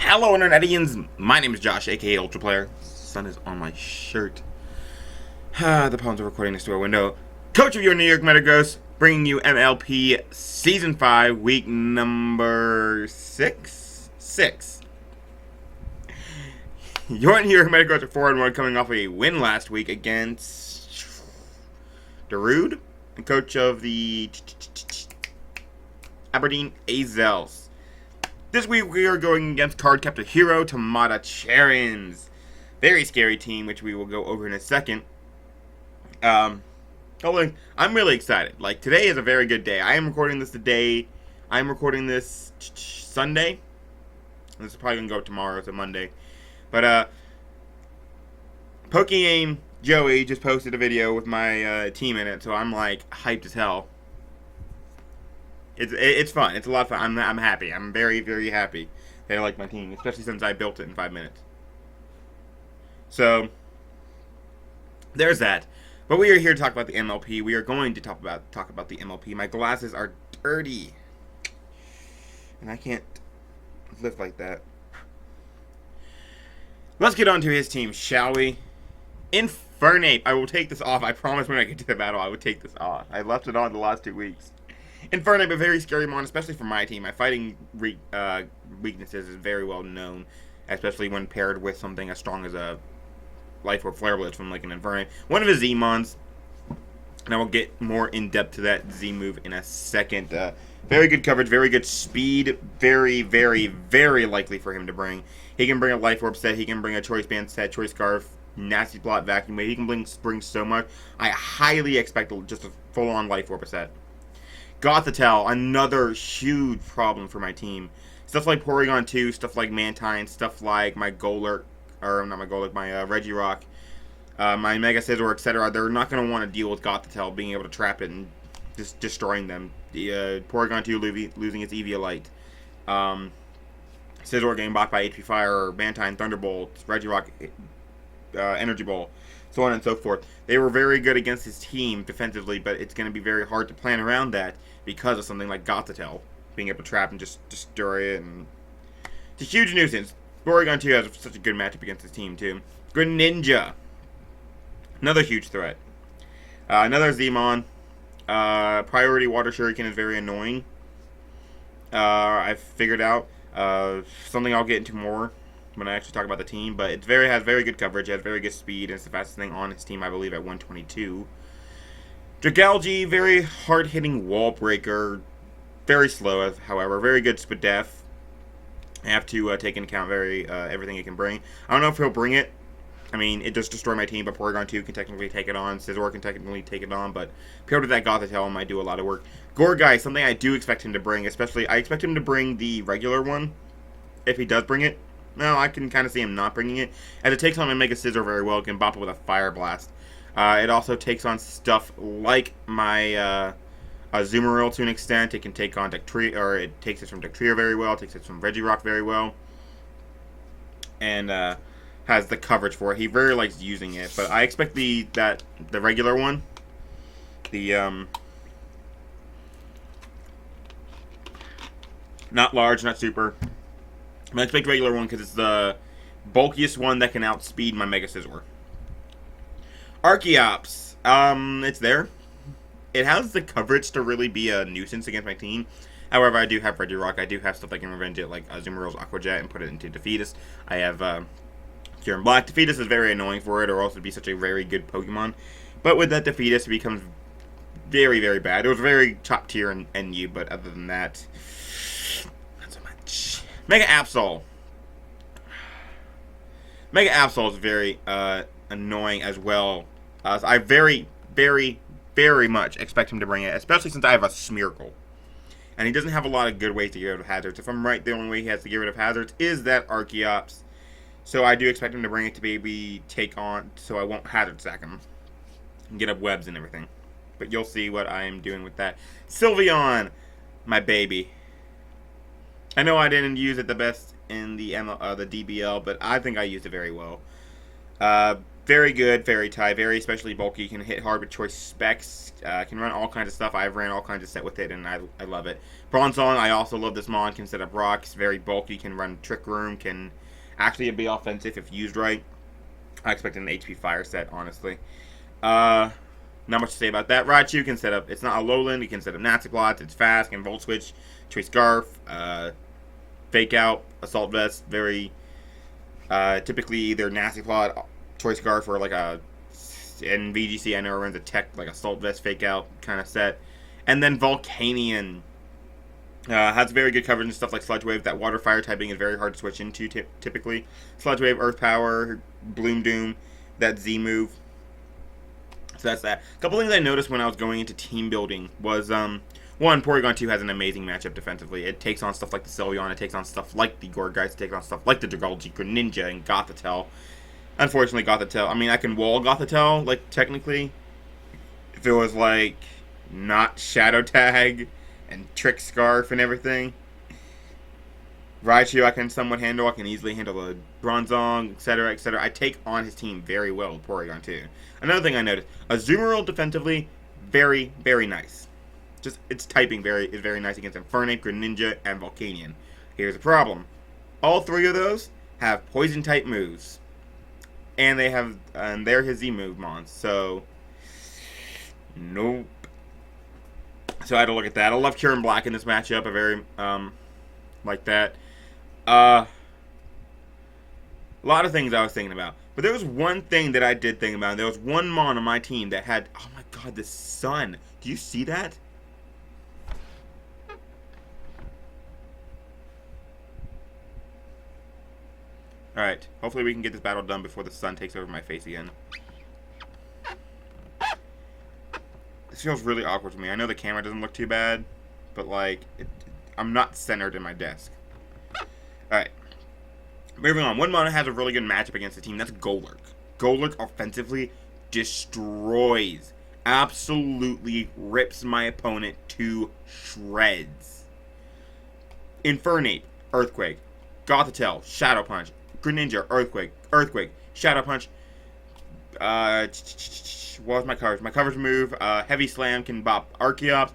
Hello, Internetians! My name is Josh, aka Ultra Player. Sun is on my shirt. The palms are recording next to our window. Coach of your New York Metagross, bringing you MLP Season 5, week number 6? 6. Your New York Metagross are 4-1, coming off a win last week against Darude, and coach of the Aberdeen Azels. This week we are going against card captain hero Tomoeda Cherrims. Very scary team, which we will go over in a second. I'm really excited. Like, today is a very good day. I am recording this today. I'm recording this Sunday. This is probably going to go tomorrow, so Monday. But, Pokegame Joey just posted a video with my team in it, so I'm, like, hyped as hell. It's fun. It's a lot of fun. I'm happy. I'm very, very happy that I like my team, especially since I built it in 5 minutes. So, there's that. But we are here to talk about the MLP. We are going to talk about the MLP. My glasses are dirty, and I can't live like that. Let's get on to his team, shall we? Infernape. I will take this off. I promise when I get to the battle, I would take this off. I left it on the last 2 weeks. Infernape, a very scary mon, especially for my team. My fighting weaknesses is very well known, especially when paired with something as strong as a Life Orb Flare Blitz from like an Infernape. One of his Z-mons, and I will get more in depth to that Z move in a second. Very good coverage, very good speed, very, very, very likely for him to bring. He can bring a Life Orb set, he can bring a Choice Band set, Choice Scarf, Nasty Plot, Vacuum Wave. He can bring so much. I highly expect just a full-on Life Orb set. Gothitelle, another huge problem for my team. Stuff like Porygon 2, stuff like Mantine, stuff like my Golurk, or not my Golurk, my Regirock, my Mega Scizor, etc. They're not going to want to deal with Gothitelle being able to trap it and just destroying them. The Porygon 2 losing its Eviolite. Scizor getting blocked by HP Fire, Mantine, Thunderbolt, Regirock, Energy Ball, so on and so forth. They were very good against his team defensively, but it's going to be very hard to plan around that because of something like Gothitelle being able to trap and just destroy it. And it's a huge nuisance. Porygon 2 has such a good matchup against his team, too. Greninja, another huge threat. Another Z-mon. Priority Water Shuriken is very annoying. I've figured out something I'll get into more when I actually talk about the team, but it has very good coverage, it has very good speed, and it's the fastest thing on his team, I believe, at 122. Dragalge, very hard-hitting wall breaker, very slow, however, very good Spadef. I have to take into account everything it can bring. I don't know if he'll bring it. I mean, it does destroy my team, but Porygon 2 can technically take it on. Scizor can technically take it on, but paired with that Gothitelle might do a lot of work. Gourgeist, something I do expect him to bring, especially, I expect him to bring the regular one, if he does bring it. No, I can kind of see him not bringing it, as it takes on my Mega Scizor very well. It can bop it with a Fire Blast. It also takes on stuff like my Azumarill to an extent. It can take on Dugtrio, or it takes it from Dugtrio very well. It takes it from Regirock very well, and has the coverage for it. He very likes using it, but I expect the regular one, the not large, not super. I expect regular one because it's the bulkiest one that can outspeed my Mega Scizor. Archeops, it's there. It has the coverage to really be a nuisance against my team. However, I do have Regirock. I do have stuff that can revenge it, like Azumarill's Aqua Jet, and put it into Defeatus. I have Cure and Black. Defeatus is very annoying for it, or else it'd be such a very good Pokemon. But with that Defeatus, it becomes very, very bad. It was very top tier in NU, but other than that, not so much. Mega Absol. Mega Absol is very annoying as well. So I very, very, very much expect him to bring it, especially since I have a Smeargle. And he doesn't have a lot of good ways to get rid of hazards. If I'm right, the only way he has to get rid of hazards is that Archeops. So I do expect him to bring it to maybe take on, so I won't hazard sack him and get up webs and everything. But you'll see what I am doing with that. Sylveon, my baby. I know I didn't use it the best in the DBL, but I think I used it very well. Very good, very tight, very especially bulky. Can hit hard with choice specs. Can run all kinds of stuff. I've ran all kinds of set with it, and I love it. Bronzong, I also love this mon. Can set up rocks. Very bulky. Can run trick room. Can actually be offensive if used right. I expect an HP fire set, honestly. Not much to say about that. Raichu can set up. It's not a lowland. He can set up Natsiclots. It's fast. Can volt switch. Choice scarf. Fake out. Assault vest. Very typically either Natsiclot, Choice Scarf, or like a in VGC. I know it runs a tech like Assault vest fake out kind of set. And then Volcanion has very good coverage and stuff like Sludge Wave. That water fire typing is very hard to switch into typically. Sludge Wave, Earth Power, Bloom Doom, that Z move. So that's that. A couple things I noticed when I was going into team building was, one, Porygon 2 has an amazing matchup defensively. It takes on stuff like the Sylveon, it takes on stuff like the Gourgeist, it takes on stuff like the Dragalge, Greninja, and Gothitelle. Unfortunately, Gothitelle, I mean, I can wall Gothitelle, like, technically, if it was, like, not Shadow Tag and Trick Scarf and everything. Raichu I can somewhat handle. I can easily handle a Bronzong, etc., etc. I take on his team very well with Porygon 2. Another thing I noticed, Azumarill defensively, very, very nice. Just its typing is very nice against Infernape, Greninja, and Volcanion. Here's the problem. All three of those have poison type moves. And they're his Z move mons. So nope. So I had to look at that. I love Kyurem Black in this matchup. I very like that. A lot of things I was thinking about. But there was one thing that I did think about. There was one mon on my team that had, oh my god, the sun. Do you see that? Alright, hopefully we can get this battle done before the sun takes over my face again. This feels really awkward to me. I know the camera doesn't look too bad, but like, I'm not centered in my desk. Alright. Moving on. One mon has a really good matchup against the team. That's Golurk. Golurk offensively destroys. Absolutely rips my opponent to shreds. Infernape, Earthquake. Gothitelle, Shadow Punch. Greninja, Earthquake, Shadow Punch. What was my coverage? My coverage move, Heavy Slam can bop Archeops.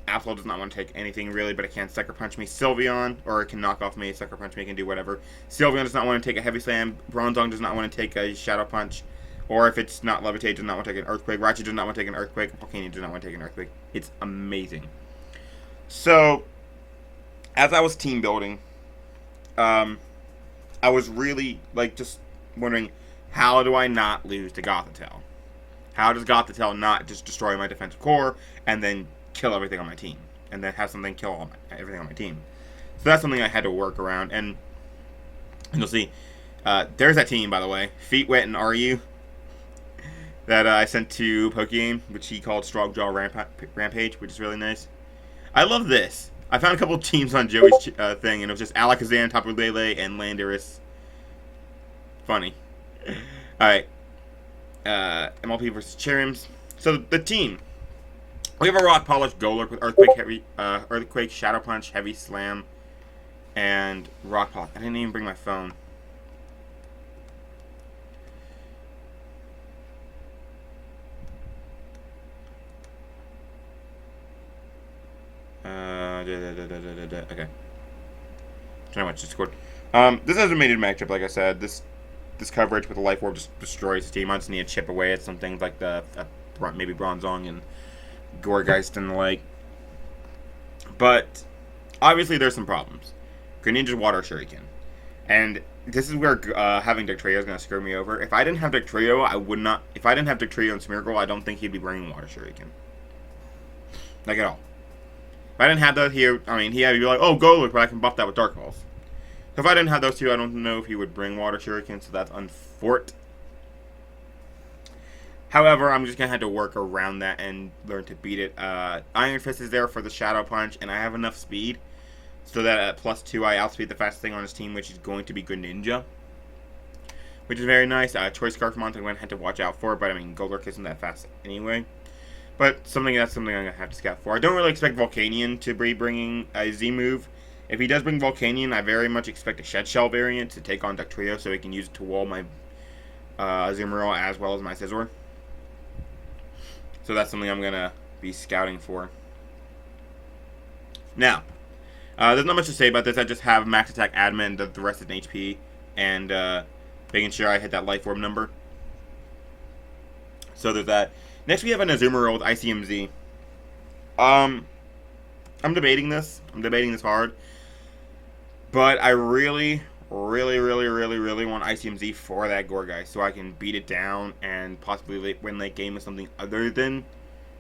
Applause does not want to take anything really, but it can Sucker Punch me. Sylveon, or it can knock off me, Sucker Punch me, it can do whatever. Sylveon does not want to take a Heavy Slam. Bronzong does not want to take a Shadow Punch. Or if it's not Levitate, does not want to take an Earthquake. Raichu does not want to take an Earthquake. Volcanion does not want to take an Earthquake. It's amazing. So, as I was team building, I was really, like, just wondering, how do I not lose to Gothitelle? How does Gothitelle not just destroy my defensive core and then kill everything on my team? And then have something kill everything on my team? So that's something I had to work around. And you'll see, there's that team, by the way. Feet Wet and RU. That I sent to Pokegame, which he called Strogjaw Rampage, which is really nice. I love this. I found a couple teams on Joey's thing, and it was just Alakazam, Tapu Lele, and Landorus. Funny. Alright. MLP versus Cherrims. So, the team. We have a Rock Polished Golurk with Earthquake, Shadow Punch, Heavy Slam, and Rock Polish. I didn't even bring my phone. Okay. Trying to watch Discord. This has a mated matchup, like I said. This coverage with the Life Orb just destroys the team. I just need to chip away at some things like maybe Bronzong and Gourgeist and the like. But obviously there's some problems. Greninja's Water Shuriken. And this is where having Dugtrio is going to screw me over. If I didn't have Dugtrio, I would not. If I didn't have Dugtrio and Smeargle, I don't think he'd be bringing Water Shuriken. Like at all. If I didn't have that here, I mean, he'd be like, oh, Golurk, but I can buff that with Dark Pulse. So if I didn't have those two, I don't know if he would bring Water Shuriken, so that's unfortunate. However, I'm just going to have to work around that and learn to beat it. Iron Fist is there for the Shadow Punch, and I have enough speed so that at +2 I outspeed the fastest thing on his team, which is going to be Greninja. Which is very nice. Choice Scarf Monster I'm going to have to watch out for, but I mean, Golurk isn't that fast anyway. But that's something I'm going to have to scout for. I don't really expect Volcanion to be bringing a Z move. If he does bring Volcanion, I very much expect a Shed Shell variant to take on Dugtrio so he can use it to wall my Azumarill as well as my Scizor. So that's something I'm going to be scouting for. Now, there's not much to say about this. I just have max attack admin, the rest is in HP, and making sure I hit that life orb number. So there's that. Next we have an Azumarill with ICMZ. I'm debating this. I'm debating this hard. But I really want ICMZ for that Gourgeist so I can beat it down and possibly win late game with something other than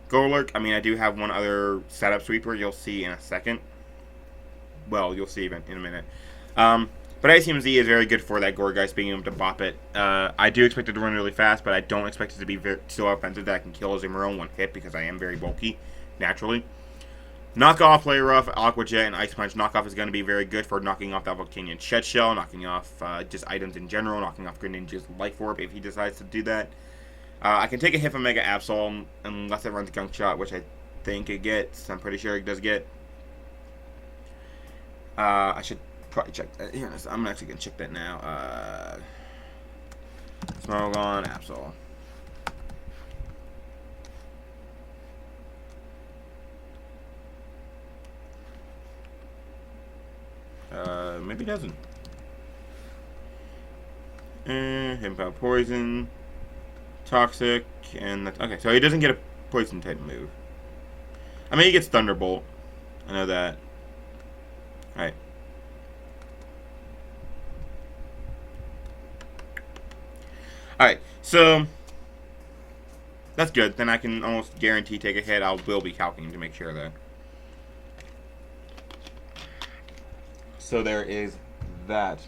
Golurk. I mean, I do have one other setup sweeper you'll see in a second. Well, you'll see in a minute. But ICMZ is very good for that Gourgeist, being able to bop it. I do expect it to run really fast, but I don't expect it to be so offensive that I can kill Azumarill in one hit because I am very bulky, naturally. Knockoff, Play Rough, Aqua Jet, and Ice Punch. Knockoff is going to be very good for knocking off that Volcanion Shed Shell, knocking off just items in general, knocking off Greninja's Life Orb if he decides to do that. I can take a hit from Mega Absol unless it runs Gunk Shot, which I think it gets. I'm pretty sure it does get. I should probably check that. Here, I'm actually going to check that now. Smogon, Absol. Maybe it doesn't. Himpo Poison, Toxic, and okay. So he doesn't get a Poison type move. I mean, he gets Thunderbolt. I know that. All right. All right. So that's good. Then I can almost guarantee take a hit. I will be calculating to make sure of that. So there is that.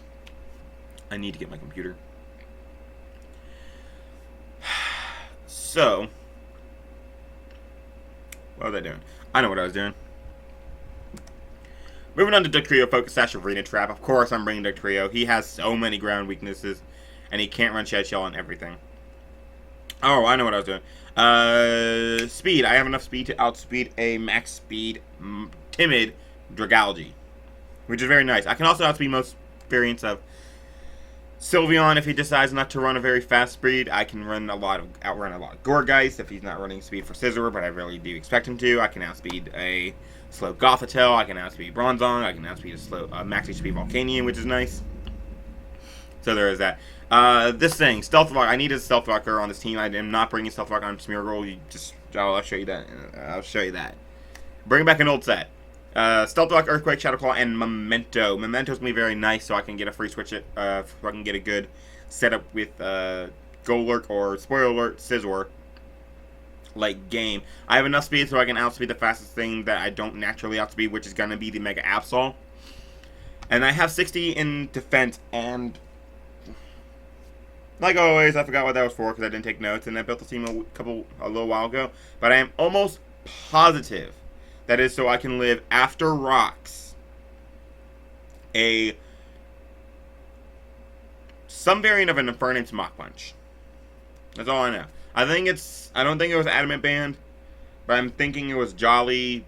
I need to get my computer. So, what was I doing? I know what I was doing. Moving on to Dugtrio, Focus Sash, Arena Trap. Of course I'm bringing Dugtrio. He has so many ground weaknesses, and he can't run Shed Shell and everything. Oh, I know what I was doing. Speed. I have enough speed to outspeed a max speed timid Dragalge, which is very nice. I can also outspeed most variants of Sylveon if he decides not to run a very fast speed. I can outrun a lot of Gourgeist if he's not running speed for Scizor, but I really do expect him to. I can outspeed a slow Gothitelle. I can outspeed Bronzong. I can outspeed a slow max HP Volcanion, which is nice. So there is that. This thing, Stealth Rock. I need a Stealth Rocker on this team. I am not bringing Stealth Rock on Smeargle. I'll show you that. I'll show you that. Bring back an old set. Stealth Rock, Earthquake, Shadow Claw, and Memento. Memento's gonna be very nice, so I can get a free switch it. So I can get a good setup with Golurk or Spoiler Alert Scizor like game. I have enough speed so I can outspeed the fastest thing that I don't naturally outspeed, which is gonna be the Mega Absol. And I have 60 in defense, and like always, I forgot what that was for because I didn't take notes, and I built the team a little while ago. But I am almost positive that is so I can live after rocks some variant of an Infernance Mach Punch. That's all I know. I don't think it was Adamant Band, but I'm thinking it was Jolly.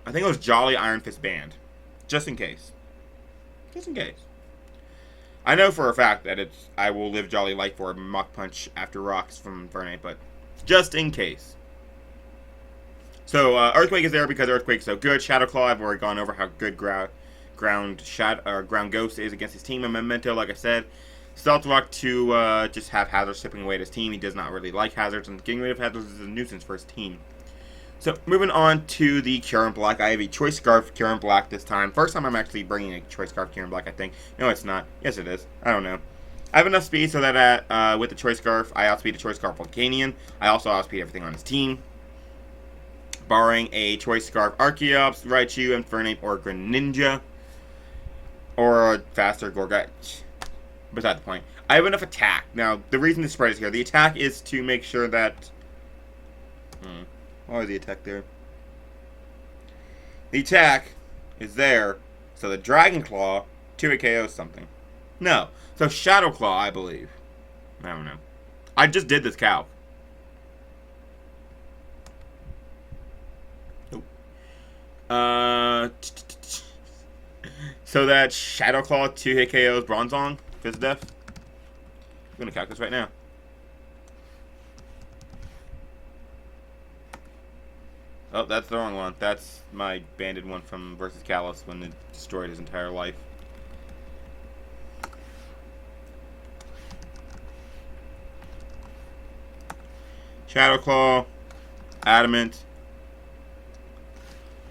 I think it was Jolly Iron Fist Band, just in case. Just in case. I know for a fact that I will live Jolly Life for a Mach Punch after rocks from Infernape, but just in case. So, Earthquake is there because Earthquake's so good. Shadow Claw, I've already gone over how good Ground Ghost is against his team. And Memento, like I said. Stealth Rock to just have Hazards chipping away at his team. He does not really like Hazards, and getting rid of Hazards is a nuisance for his team. So, moving on to the Kyurem Black. I have a Choice Scarf Kyurem Black this time. First time I'm actually bringing a Choice Scarf Kyurem Black, I think. No, it's not. Yes, it is. I don't know. I have enough speed so that with the Choice Scarf, I outspeed a Choice Scarf Volcanion. I also outspeed everything on his team, barring a Choice Scarf Archeops, Raichu, Infernape, or Greninja, or a faster Gourgeist. Beside the point. I have enough attack. Now, the reason the spread is here, the attack is to make sure that... Why is the attack there? The attack is there, so the Dragon Claw 2 KOs something. No. So Shadow Claw, I believe. I don't know. I just did this calc. So that Shadow Claw 2 hit KOs Bronzong, Fizz Def. I'm gonna calc this right now. Oh, that's the wrong one. That's my banded one from versus Callus when it destroyed his entire life. Shadow Claw, Adamant,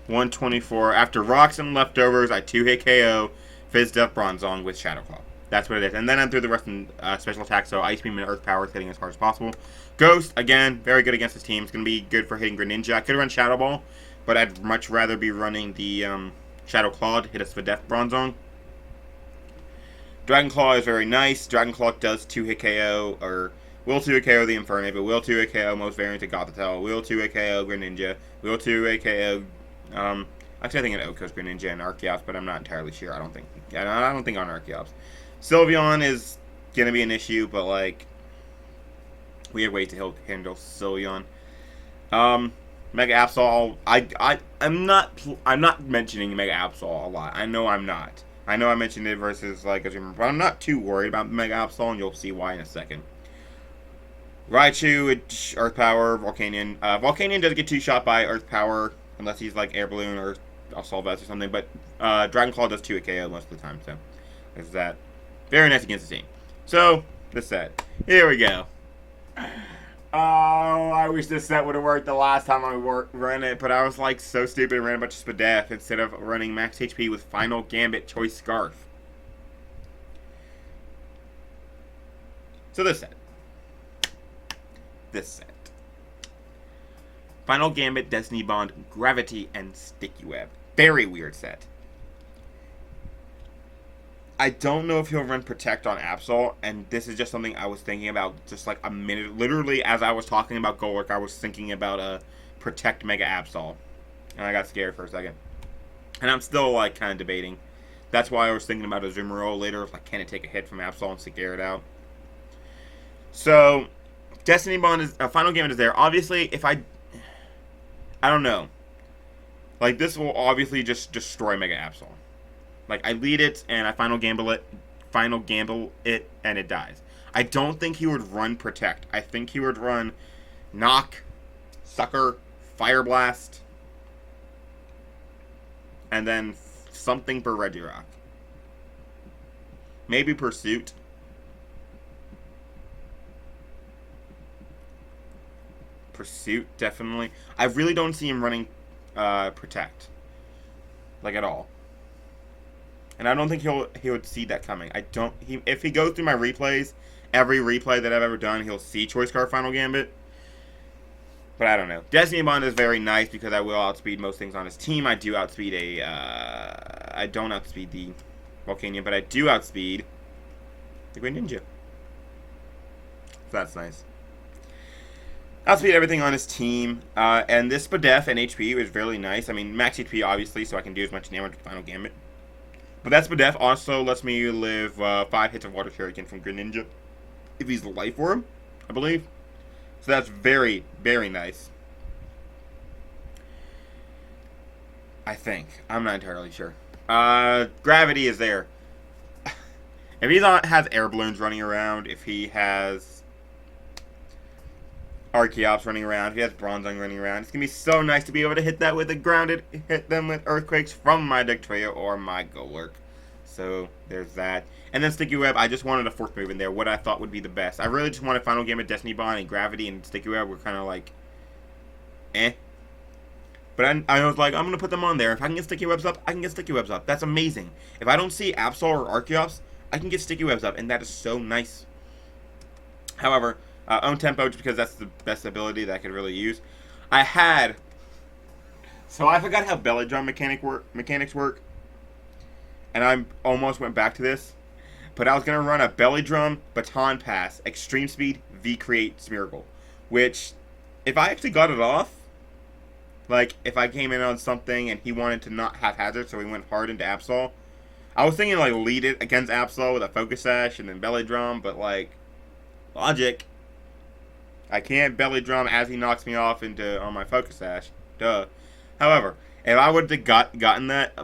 124. After rocks and leftovers, I 2-hit KO Fizz Death Bronzong with Shadow Claw. That's what it is. And then I'm through the rest in special attack, so Ice Beam and Earth Power is hitting as hard as possible. Ghost, again, very good against this team. It's going to be good for hitting Greninja. I could run Shadow Ball, but I'd much rather be running the Shadow Claw to hit us for Death Bronzong. Dragon Claw is very nice. Dragon Claw does 2-hit KO, or will 2-hit KO the Infernape, but will 2-hit KO most variants of Gothitelle, will 2-hit KO Greninja, will 2-hit KO, actually I think an Okos Greninja and Archeops, but I'm not entirely sure. I don't think on Archeops. Sylveon is going to be an issue, but, like, we have ways to handle Sylveon. Mega Absol, I'm not mentioning Mega Absol a lot. I know I'm not. I know I mentioned it versus, like, but I'm not too worried about Mega Absol, and you'll see why in a second. Raichu, Earth Power, Volcanion. Volcanion does get 2-shot by Earth Power, unless he's, like, Air Balloon or Assault Vest or something, but Dragon Claw does 2-hit KO most of the time, so there's that. Very nice against the team. So, this set. Here we go. Oh, I wish this set would have worked the last time I ran it, but I was like so stupid and ran a bunch of Spadef instead of running max HP with Final Gambit Choice Scarf. So this set. Final Gambit, Destiny Bond, Gravity, and Sticky Web. Very weird set. I don't know if he'll run Protect on Absol, and this is just something I was thinking about just like a minute. Literally, as I was talking about Golurk, I was thinking about a Protect Mega Absol, and I got scared for a second. And I'm still like kind of debating. That's why I was thinking about a Zoomerol later. Like, can it take a hit from Absol and scare it out? So, Destiny Bond is Final Gambit is there. Obviously, if I don't know. Like, this will obviously just destroy Mega Absol. Like, I lead it, and I final gamble it, and it dies. I don't think he would run Protect. I think he would run Knock, Sucker, Fire Blast, and then something for Regirock. Maybe Pursuit. Pursuit, definitely. I really don't see him running Protect. Like, at all. And I don't think he would see that coming. If he goes through my replays, every replay that I've ever done, he'll see Choice Card Final Gambit. But I don't know. Destiny Bond is very nice because I will outspeed most things on his team. I do outspeed I don't outspeed the Volcanion, but I do outspeed the Greninja. So that's nice. Outspeed everything on his team. And this Spadef and HP is really nice. I mean, max HP obviously, so I can do as much damage with Final Gambit. But that Spadef also lets me live 5 hits of Water Shuriken from Greninja. If he's the Life Orb, I believe. So that's very, very nice. I think. I'm not entirely sure. Gravity is there. If he has Air Balloons running around, if he has Archeops running around, if he has Bronzong running around, it's going to be so nice to be able to hit that with a grounded, hit them with Earthquakes from my Dugtrio or my Golurk. So, there's that. And then Sticky Web, I just wanted a fourth move in there, what I thought would be the best. I really just wanted Final Gambit, Destiny Bond, and Gravity, and Sticky Web were kind of like, eh. But I was like, I'm going to put them on there. If I can get Sticky Webs up, I can get Sticky Webs up. That's amazing. If I don't see Absol or Archeops, I can get Sticky Webs up, and that is so nice. However, own tempo, just because that's the best ability that I could really use. So I forgot how Belly Drum mechanics work. And I almost went back to this. But I was going to run a Belly Drum, Baton Pass, Extreme Speed, V-Create, Smeargle. Which, if I actually got it off, like, if I came in on something and he wanted to not have hazard, so he went hard into Absol, I was thinking, like, lead it against Absol with a Focus Sash and then Belly Drum, but, like, logic. I can't Belly Drum as he knocks me off on my Focus Sash. Duh. However, if I would have gotten that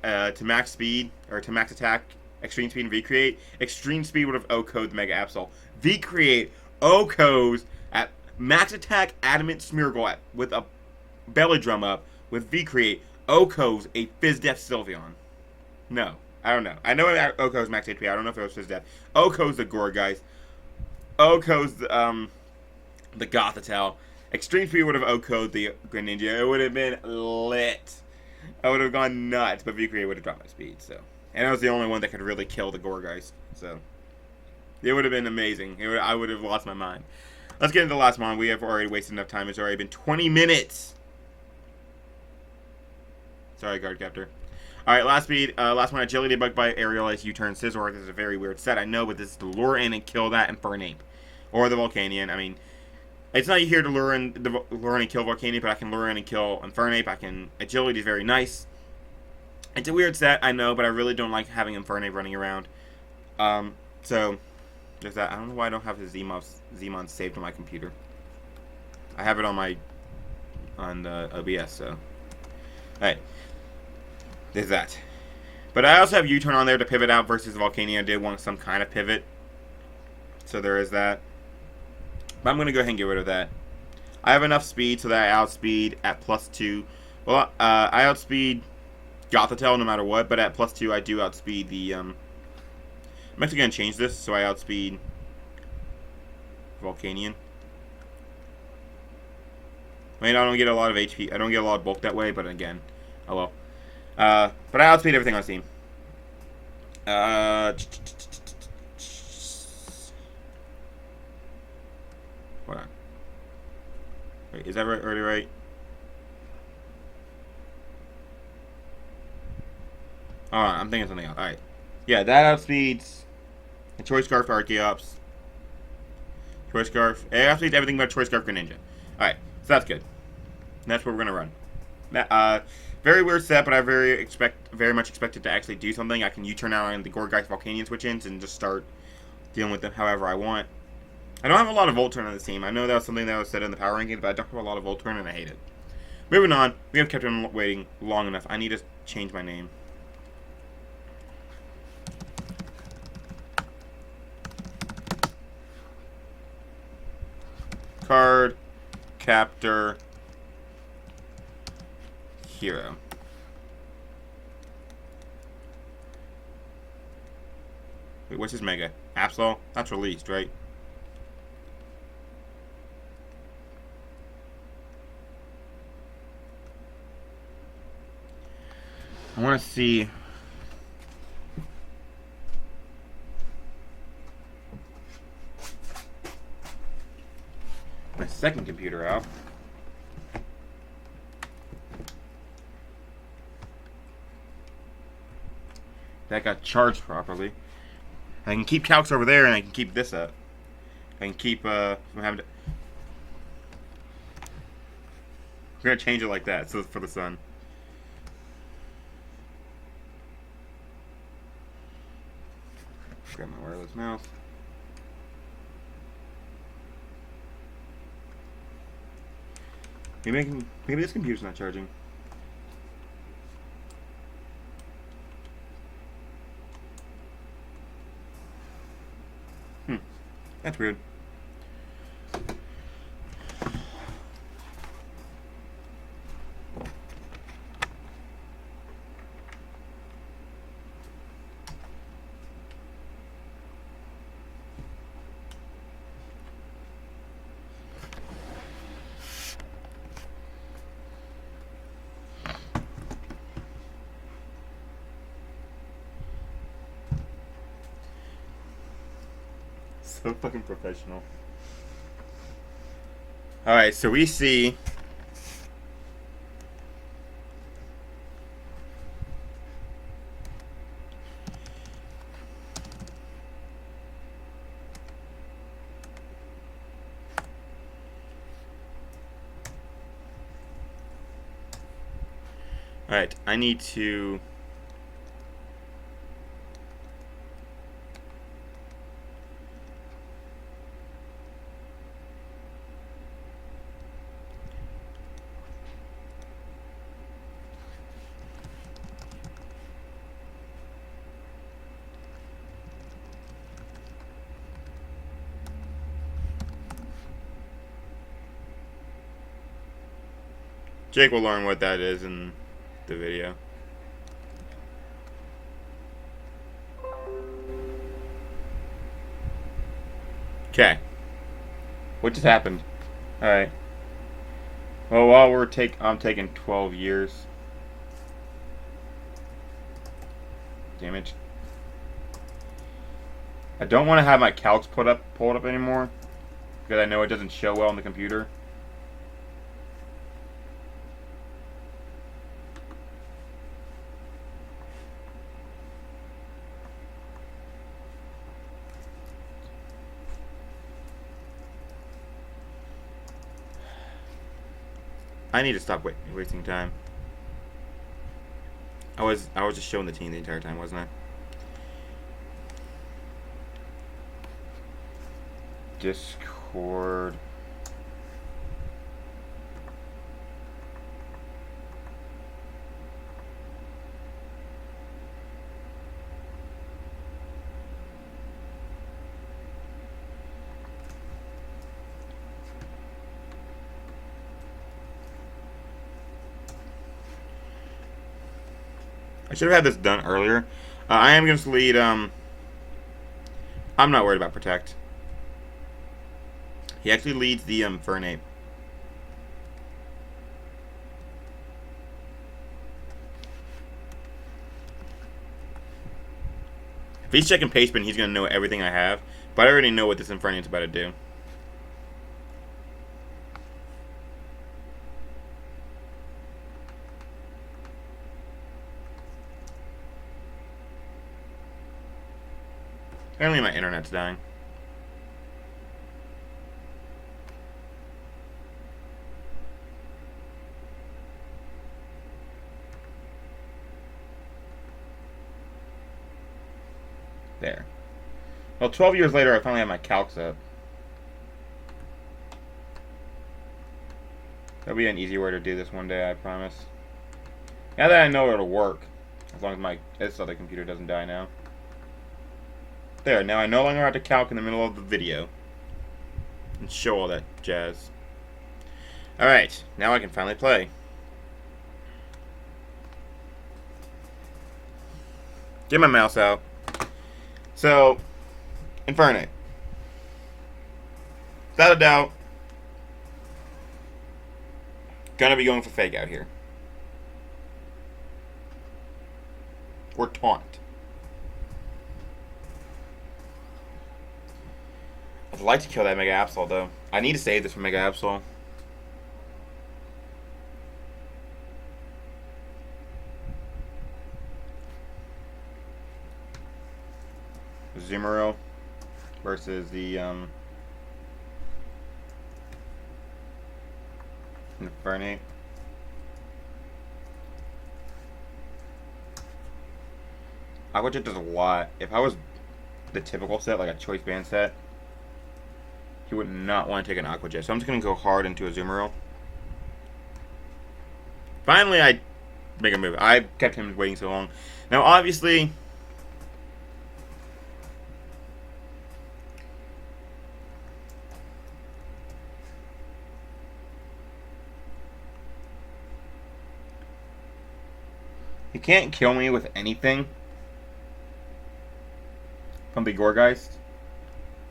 to max speed, or to max attack, Extreme Speed and V-Create, Extreme Speed would have O-Code'd Mega Absol. V-Create O-Codes at max attack Adamant Smeargle with a Belly Drum up with V-Create. Oko's a Fizz Def Sylveon. No, I don't know. I know Oko's max HP. I don't know if it was Fizz Def. Oko's the Gore, guys. Oko's the Gothitelle. Extreme Speed would have Oko'd the Greninja. It would have been lit. I would have gone nuts, but V-Create would have dropped my speed. So, and I was the only one that could really kill the Gore guys. So, it would have been amazing. I would have lost my mind. Let's get into the last one. We have already wasted enough time. It's already been 20 minutes. Sorry, Guardcaptor. Alright, last speed. Last one, Agility, Bug Bite, Aerial Ice, U-Turn, Scizor. This is a very weird set, I know, but this is to lure in and kill that Infernape. Or the Volcanion. I mean, it's not here to lure in and kill Volcanion, but I can lure in and kill Infernape. Agility is very nice. It's a weird set, I know, but I really don't like having Infernape running around. So, there's that. I don't know why I don't have the Zmon saved on my computer. I have it on the OBS, so. Alright. There's that. But I also have U-Turn on there to pivot out versus Volcanion. I did want some kind of pivot. So there is that. But I'm going to go ahead and get rid of that. I have enough speed so that I outspeed at +2. Well, I outspeed Gothitelle no matter what, but at +2 I do outspeed the... I'm actually going to change this so I outspeed Volcanion. I mean, I don't get a lot of HP. I don't get a lot of bulk that way, but again, oh well. But I outspeed everything on Steam. Hold on. Wait, is that already right? Hold on, I'm thinking something else. Alright. Yeah, that outspeeds the Choice Scarf Archeops. Choice Scarf. It outspeeds everything but Choice Scarf Greninja. Alright, so that's good. And that's what we're gonna run. Very weird set, but I very much expect it to actually do something. I can U-turn out on the Gourgeist Volcanion switch-ins and just start dealing with them however I want. I don't have a lot of Volturn on this team. I know that was something that was said in the power rankings, but I don't have a lot of Volturn and I hate it. Moving on, we have kept him waiting long enough. I need to change my name. Card Captor Hero. Wait, what's his mega? Absol? That's released, right? I want to see. My second computer out. That got charged properly. I can keep calcs over there, and I can keep this up. I can keep from having to. We're gonna change it like that, so for the sun. Grab my wireless mouse. Maybe this computer's not charging. That's weird. So fucking professional. Alright, so we see Alright, I need to Jake will learn what that is in the video. Okay. What just happened? Alright. Well, while I'm taking 12 years. Damage. I don't want to have my calcs pulled up anymore, because I know it doesn't show well on the computer. I need to stop wasting time. I was just showing the team the entire time, wasn't I? Discord. I should have had this done earlier. I am going to lead, I'm not worried about Protect. He actually leads the, Fernape. If he's checking Pastebin, he's going to know everything I have. But I already know what this Infernape's about to do. Apparently my internet's dying. There. Well, 12 years later, I finally have my calcs up. That'll be an easy way to do this one day, I promise. Now that I know it'll work, as long as this other computer doesn't die now. There, now I no longer have to calc in the middle of the video. And show all that jazz. Alright, now I can finally play. Get my mouse out. So, Infernape. Without a doubt, gonna be going for Fake Out here. Or Taunt. I'd like to kill that Mega Absol, though. I need to save this for Mega Absol. Zumaro versus the Infernape. Aquajet does a lot. If I was the typical set, like a choice band set, he would not want to take an Aquajet. So I'm just going to go hard into a Zumaro. Finally, I make a move. I kept him waiting so long. Now, obviously, he can't kill me with anything from the Gorgeist.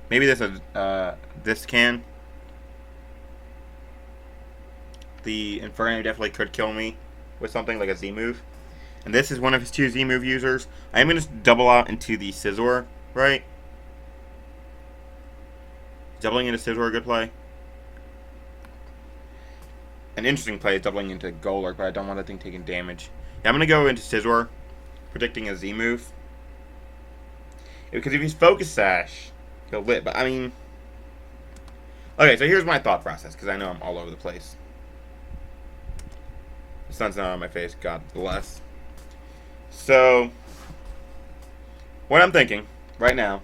Maybe this can. The Inferno definitely could kill me with something like a Z move. And this is one of his two Z move users. I am going to double out into the Scizor, right? Doubling into Scizor a good play? An interesting play is doubling into Golurk, but I don't want that thing taking damage. Yeah, I'm going to go into Scizor, predicting a Z move. Because if he's Focus Sash, he'll lit. But, I mean... Okay, so here's my thought process, because I know I'm all over the place. The sun's not on my face, God bless. So, what I'm thinking right now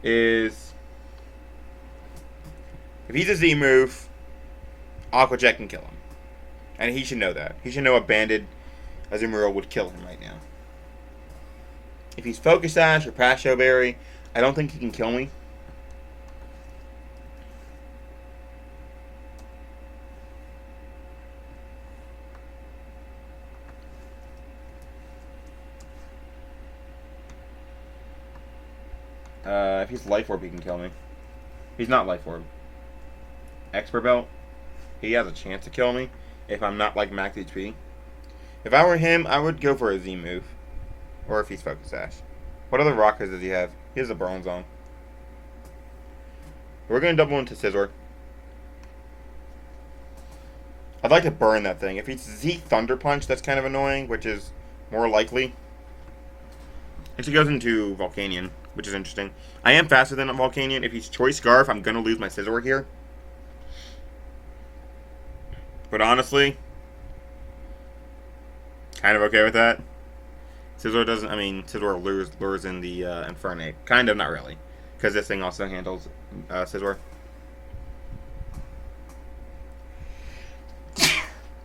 is... If he's a Z move, Aqua Jet can kill him. And he should know that. He should know a Banded Azumarill would kill him right now. If he's Focus Sash or Pasho Berry, I don't think he can kill me. If he's Life Orb, he can kill me. He's not Life Orb. Expert Belt, he has a chance to kill me if I'm not like max HP. If I were him, I would go for a Z move. Or if he's Focus Sash. What other rockers does he have? He has a Bronzong. We're going to double into Scizor. I'd like to burn that thing. If he's Z Thunder Punch, that's kind of annoying, which is more likely. Actually goes into Volcanion, which is interesting. I am faster than a Volcanion. If he's Choice Scarf, I'm going to lose my Scizor here. But honestly, kind of okay with that. Scizor doesn't, I mean, Scizor lures in the Infernape. Kind of, not really. Because this thing also handles Scizor.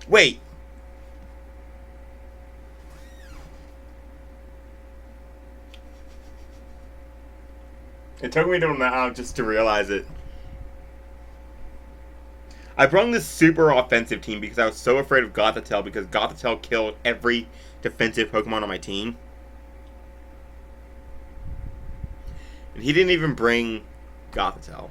Wait! It took me to now just to realize it. I brung this super offensive team because I was so afraid of Gothitelle because Gothitelle killed every defensive Pokemon on my team. And he didn't even bring Gothitelle.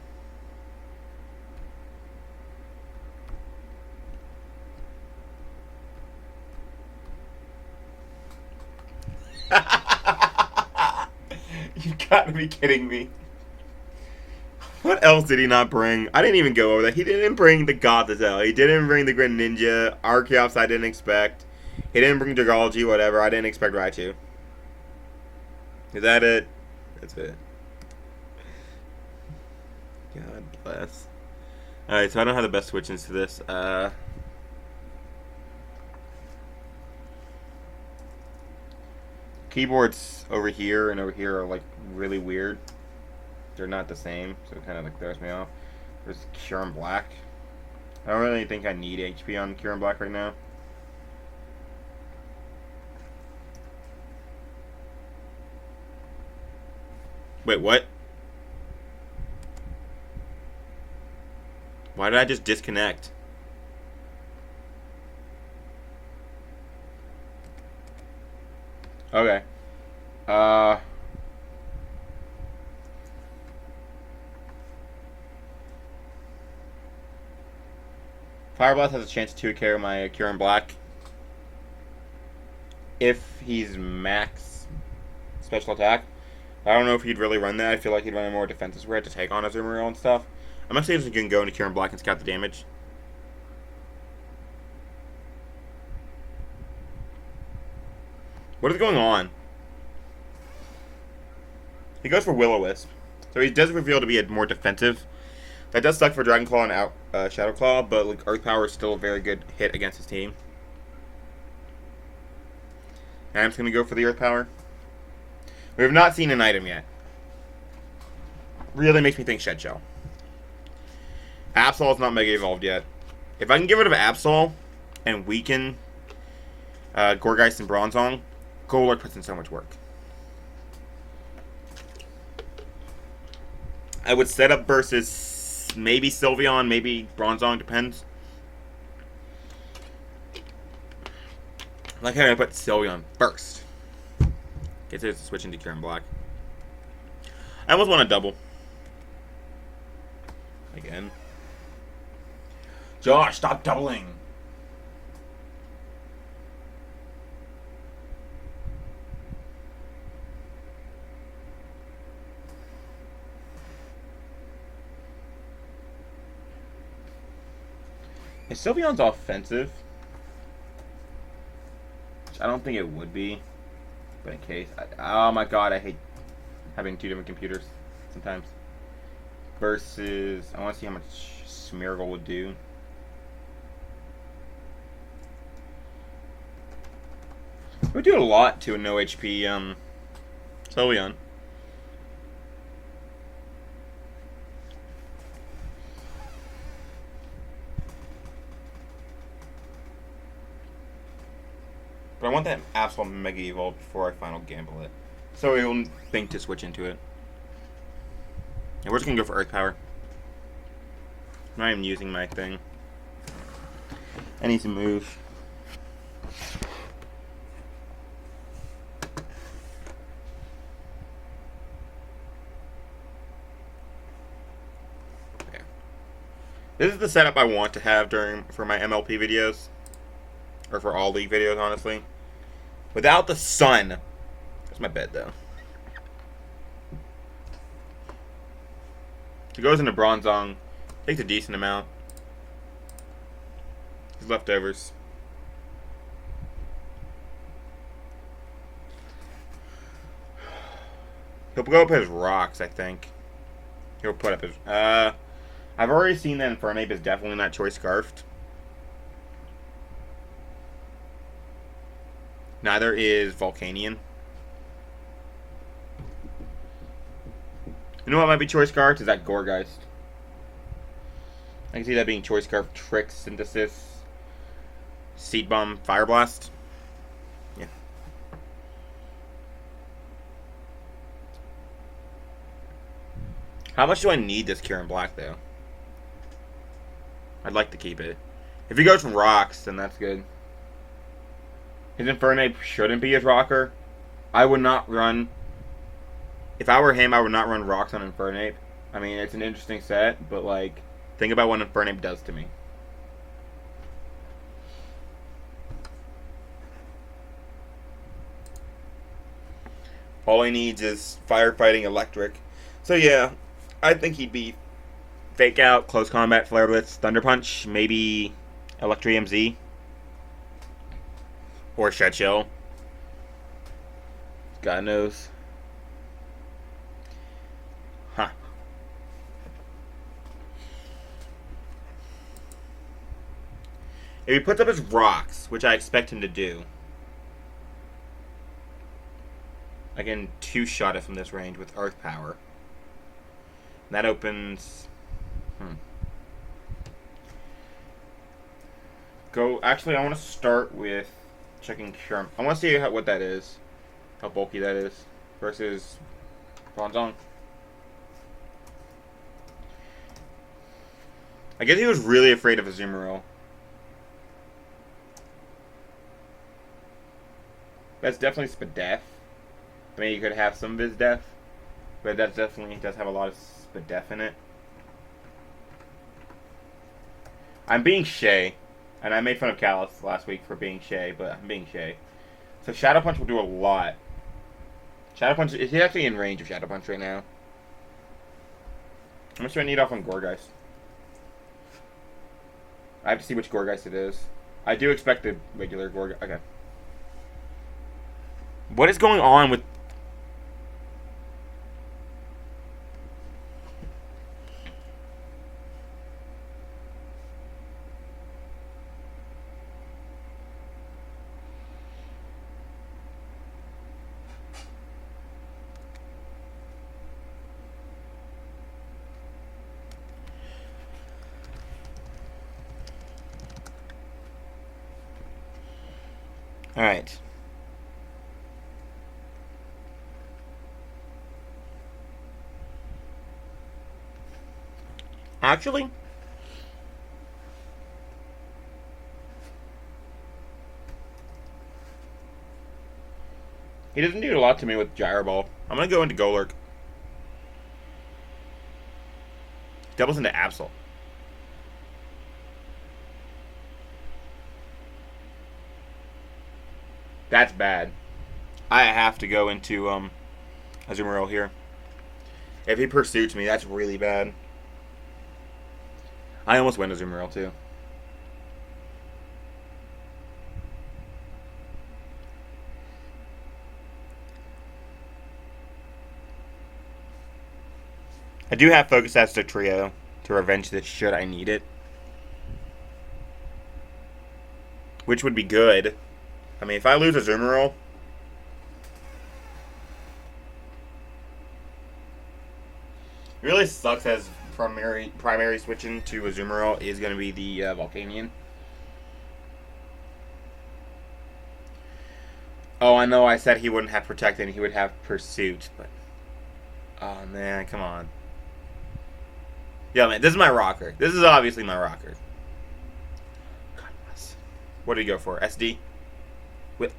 You gotta be kidding me. What else did he not bring? I didn't even go over that. He didn't bring the Gothitelle. He didn't bring the Greninja. Archeops I didn't expect. He didn't bring Dragalge, whatever. I didn't expect Raichu. Is that it? That's it. God bless. Alright, so I don't have the best switch-ins to this. Keyboards over here and over here are like really weird. They're not the same, so it kind of like throws me off. There's Kyurem Black. I don't really think I need HP on Kyurem Black right now. Wait, what? Why did I just disconnect? Okay. Fire Blast has a chance to carry my Kyurem Black. If he's max special attack. I don't know if he'd really run that. I feel like he'd run a more defensive spread to take on Azumarill and stuff. I'm actually just going to go into Kyurem Black and scout the damage. What is going on? He goes for Will-O-Wisp. So he does reveal to be a more defensive. That does suck for Dragon Claw and Shadow Claw, but like Earth Power is still a very good hit against his team. And I'm just going to go for the Earth Power. We have not seen an item yet. Really makes me think Shed Shell. Absol is not Mega Evolved yet. If I can get rid of Absol and weaken Gourgeist and Bronzong, Golurk puts in so much work. I would set up versus maybe Sylveon, maybe Bronzong, depends. Like how I put Sylveon first. Get to switch into Kyurem Black. I almost want to double. Again. Josh, stop doubling. If Sylveon's offensive, which I don't think it would be, but in case. Oh my god, I hate having two different computers sometimes. Versus, I want to see how much Smeargle would do. It would do a lot to a no HP Sylveon. But I want that Absol Mega Evolve before I final gamble it. So I will think to switch into it. And we're just going to go for Earth Power. I'm not even using my thing. I need to move. This is the setup I want to have for my MLP videos. Or for all league videos, honestly. Without the sun. That's my bed, though. He goes into Bronzong. Takes a decent amount. His leftovers. He'll go up his rocks, I think. He'll put up his... I've already seen that Infernape is definitely not Choice Scarfed. Neither is Volcanion. You know what might be Choice Scarfed? Is that Gourgeist. I can see that being Choice Scarf, Trick, Synthesis, Seed Bomb, Fire Blast. Yeah. How much do I need this Cure in Black, though? I'd like to keep it. If he goes from Rocks, then that's good. His Infernape shouldn't be his Rocker. I would not run... If I were him, I would not run Rocks on Infernape. I mean, it's an interesting set, but, like, think about what Infernape does to me. All he needs is Firefighting Electric. So, yeah, I think he'd be Fake Out, Close Combat, Flare Blitz, Thunder Punch, maybe Electrium Z. Or Shed Shell. God knows. Huh. If he puts up his Rocks, which I expect him to do, I can two-shot it from this range with Earth Power. That opens... Actually, I want to start with checking Sherm. I want to see what that is. How bulky that is. Versus Bronzong. I guess he was really afraid of Azumarill. That's definitely Spadef. I mean, you could have some Vizdef, but that definitely does have a lot of Spadef in it. I'm being Shay, and I made fun of Callus last week for being Shay, but I'm being Shay. So Shadow Punch will do a lot. Shadow Punch, is he actually in range of Shadow Punch right now? How much do I need off on Gourgeist? I have to see which Gourgeist it is. I do expect the regular Gourgeist. Okay. What is going on with... Alright. Actually, he doesn't do a lot to me with Gyro Ball. I'm going to go into Golurk. Doubles into Absol. That's bad. I have to go into Azumarill here. If he pursues me, that's really bad. I almost went Azumarill too. I do have Focus Astro Trio to revenge this should I need it. Which would be good. I mean, if I lose Azumarill... It really sucks as primary switching to Azumarill is going to be the Volcanion. Oh, I know I said he wouldn't have Protect and he would have Pursuit, but... Oh, man, come on. Yeah, man, this is my rocker. This is obviously my rocker. God bless. What did he go for? SD? Whip.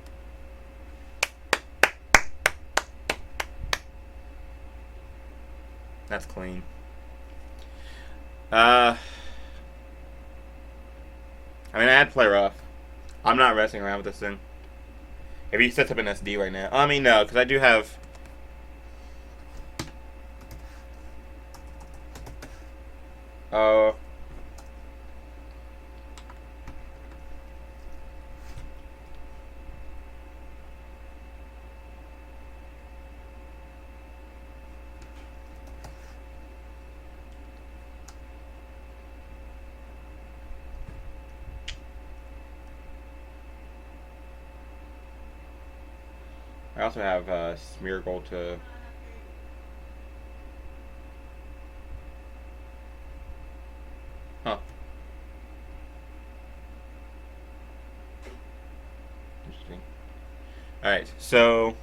That's clean. I mean, I'd play rough. I'm not messing around with this thing. If he sets up an SD right now. I mean, no, because I do have... I also have Smeargle to... Huh. Interesting. Alright, so...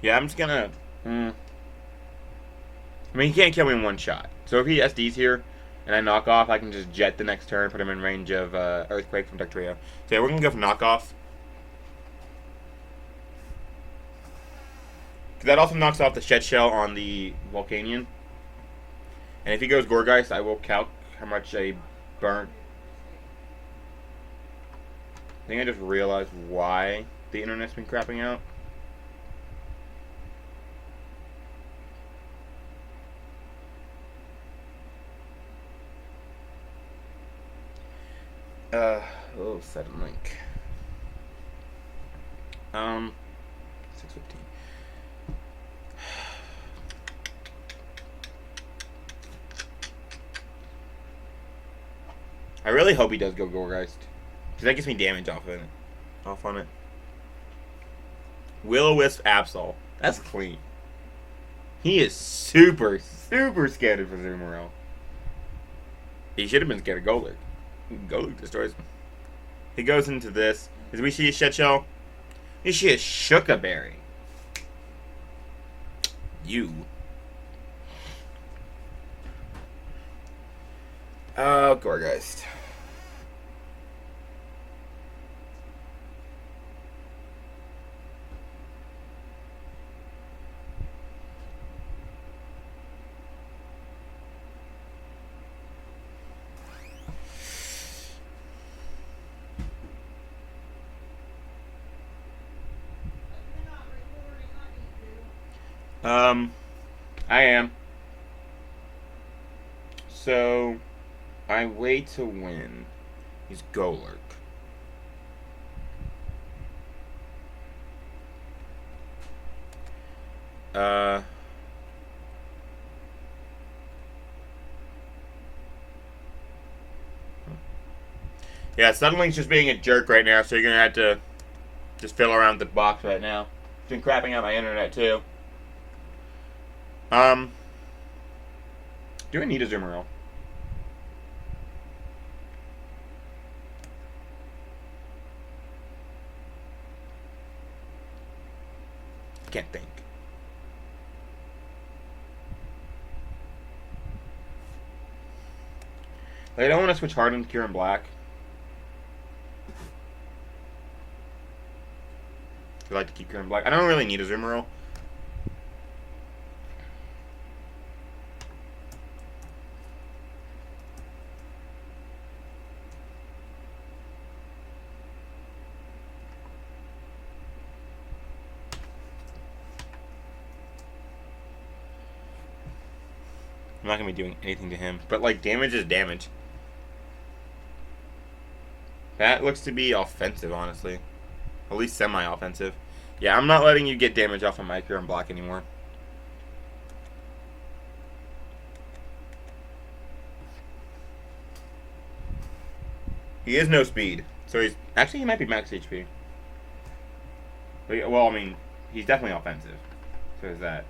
Yeah, I'm just gonna... I mean, he can't kill me in one shot. So if he SDs here, and I knock off, I can just jet the next turn, put him in range of Earthquake from Dugtrio. So yeah, we're gonna go for knockoff. That also knocks off the Shed Shell on the Volcanion. And if he goes Gourgeist, I will calc how much I burnt. I think I just realized why the internet's been crapping out. Set a link. 6:15. I really hope he does go Gourgeist, because that gets me damage off of it. Off on it. Will-O-Wisp Absol. That's clean. He is super, super scared for Zumaro. He should have been scared of Golurk. Golurk destroys him. He goes into this. Did we see a Shed Shell? We see a Shuka Berry. You. Oh, Gourgeist. I am. So, I wait to win. He's Golurk. Yeah, Sunlink's just being a jerk right now, so you're gonna have to just fill around the box right now. It's been crapping out my internet too. Do I need a Zoomerl? Can't think. Like, I don't want to switch Harden to Kieran Black. I like to keep Kieran Black. I don't really need a Zoomerl. I'm not going to be doing anything to him. But, like, damage is damage. That looks to be offensive, honestly. At least semi-offensive. Yeah, I'm not letting you get damage off of my Kieran Black anymore. He is no speed. So he's... Actually, he might be max HP. But, well, I mean, he's definitely offensive. So is that...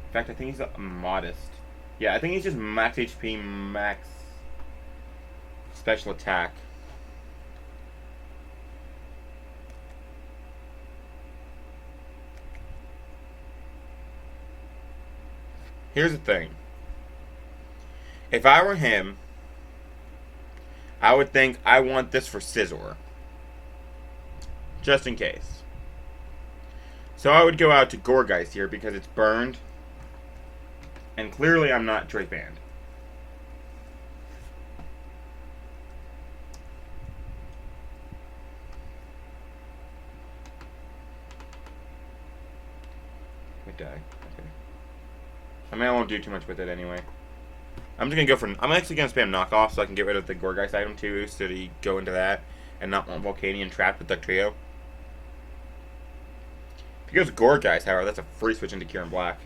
In fact, I think he's modest. Yeah, I think he's just max HP, max special attack. Here's the thing. If I were him, I would think I want this for Scizor. Just in case. So I would go out to Gourgeist here because it's burned. And clearly I'm not Choice Band. might die. Okay. I mean, I won't do too much with it anyway. I'm just gonna go for. I'm actually gonna spam knockoff so I can get rid of the Gorgeist item too, so to go into that and not want Volcanion trapped with the trio. If he goes Gorgeist, however, that's a free switch into Kieran Black.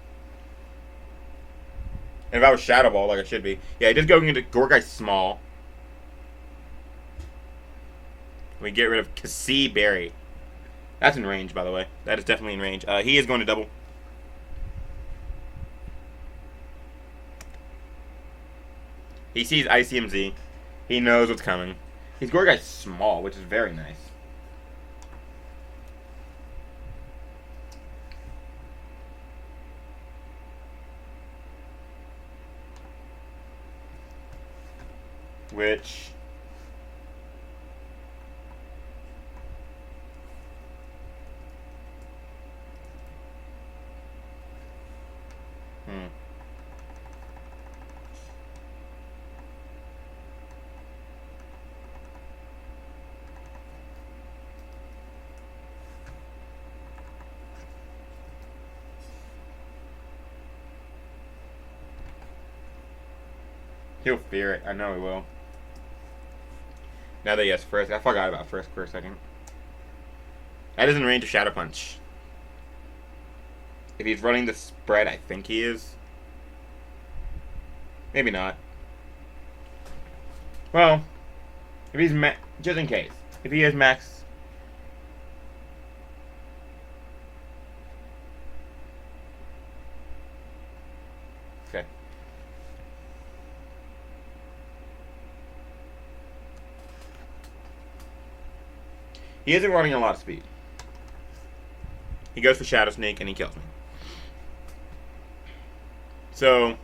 And if I was Shadow Ball like I should be, yeah, he does go into Gorgeist small. We get rid of Cassie Berry. That's in range, by the way. That is definitely in range. He is going to double. He sees ICMZ. He knows what's coming. His Gorgeist small, which is very nice. Which... He'll fear it. I know he will. Now that he has Frisk. I forgot about Frisk for a second. That is in range of Shadow Punch. If he's running the spread, I think he is. Maybe not. Well, if he's just in case. If he is max... Okay. He isn't running a lot of speed. He goes for Shadow Sneak and he kills me. So...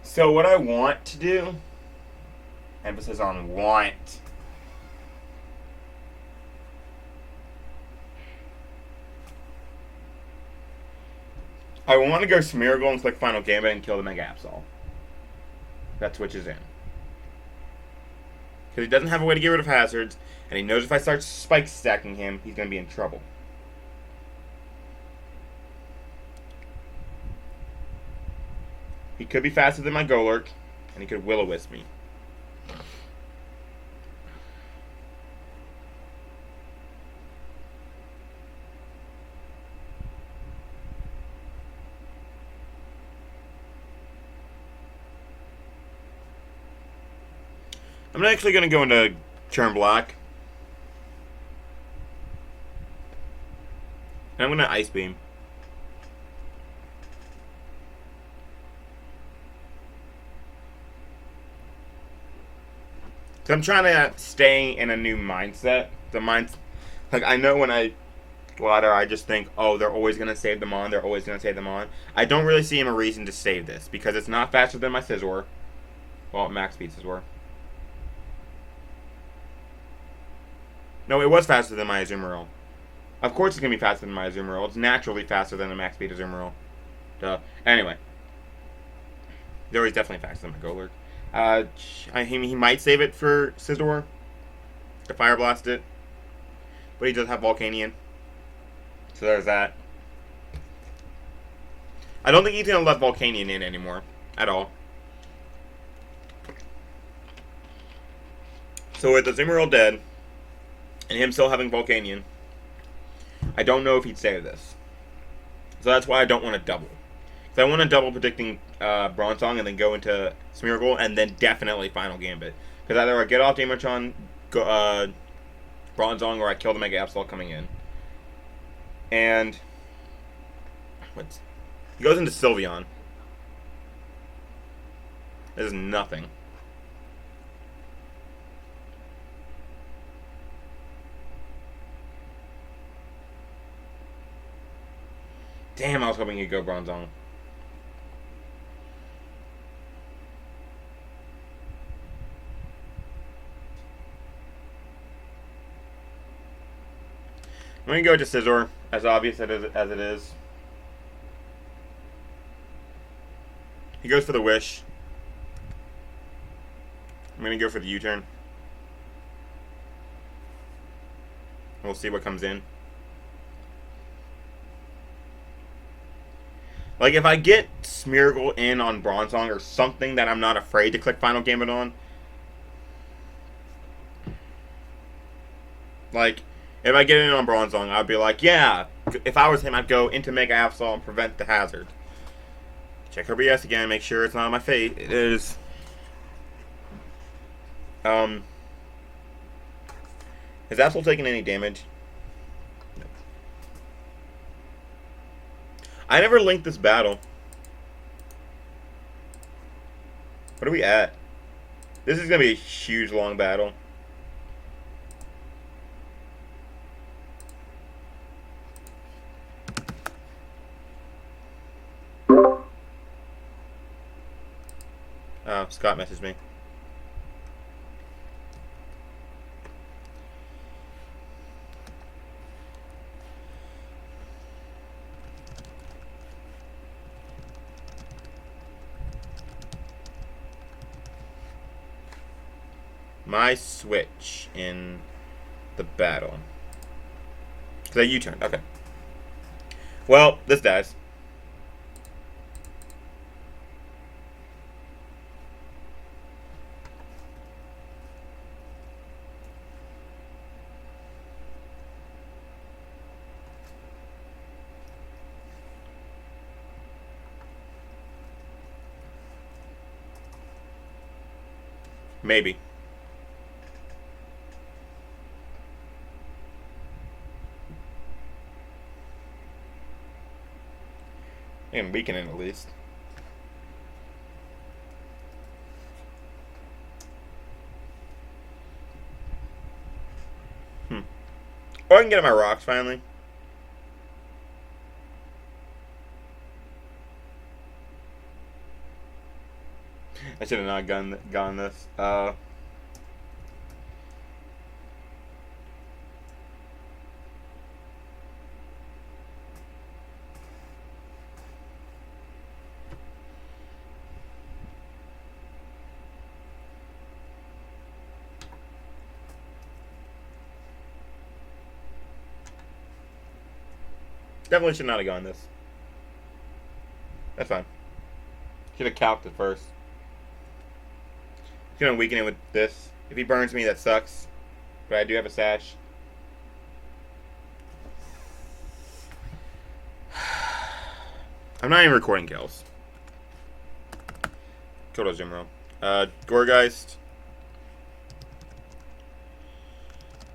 So what I want to do, emphasis on want, I want to go Smeargle and click Final Gambit and kill the Mega Absol. That switches in. Because he doesn't have a way to get rid of hazards, and he knows if I start spike stacking him, he's going to be in trouble. He could be faster than my Golurk, and he could Will-O-Wisp me. I'm actually going to go into Cherrim Black. And I'm going to Ice Beam. So I'm trying to stay in a new mindset. Like, I know when I ladder, I just think, oh, they're always going to save them on. They're always going to save them on. I don't really see him a reason to save this because it's not faster than my Scizor. Well, max speed Scizor. No, it was faster than my Azumarill. Of course it's going to be faster than my Azumarill. It's naturally faster than the max speed Azumarill. Duh. Anyway. Though he's definitely faster than my Golurk. He might save it for Scizor to Fire Blast it. But he does have Volcanion. So there's that. I don't think he's going to let Volcanion in anymore. At all. So with Azumarill dead, and him still having Volcanion, I don't know if he'd save this. So that's why I don't want to double. So I want to double predicting Bronzong and then go into Smeargle and then definitely Final Gambit. Because either I get off Damotron, Bronzong, or I kill the Mega Absol coming in. And he goes into Sylveon. This is nothing. Damn, I was hoping he'd go Bronzong. I'm gonna go to Scizor, as obvious as it is. He goes for the Wish. I'm gonna go for the U-turn. We'll see what comes in. Like, if I get Smeargle in on Bronzong or something that I'm not afraid to click Final Gambit on, like, if I get in on Bronzong, I'd be like, yeah, if I was him, I'd go into Mega Absol and prevent the hazard. Check her BS again, make sure it's not on my face. It is. Has Absol taken any damage? No. I never linked this battle. What are we at? This is going to be a huge, long battle. Oh, Scott messaged me. My switch in the battle. Because I U-turned. Okay. Well, this dies. Maybe. And weakening at least. Oh, I can get my rocks finally. I should have not gone this. Definitely should not have gone this. That's fine. Should have calced it first. He's gonna weaken it with this. If he burns me, that sucks. But I do have a sash. I'm not even recording kills. Killed a Zimro. Gorgeist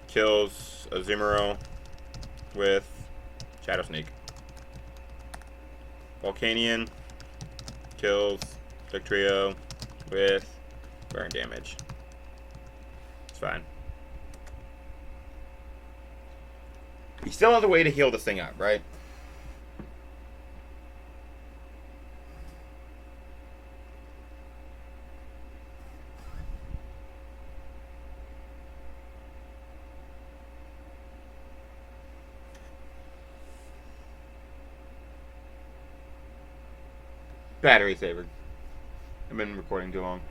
kills a Zimro with Shadow Sneak. Volcanion kills Dugtrio with burn damage. It's fine. He still has a way to heal this thing up, right? Battery saver. I've been recording too long.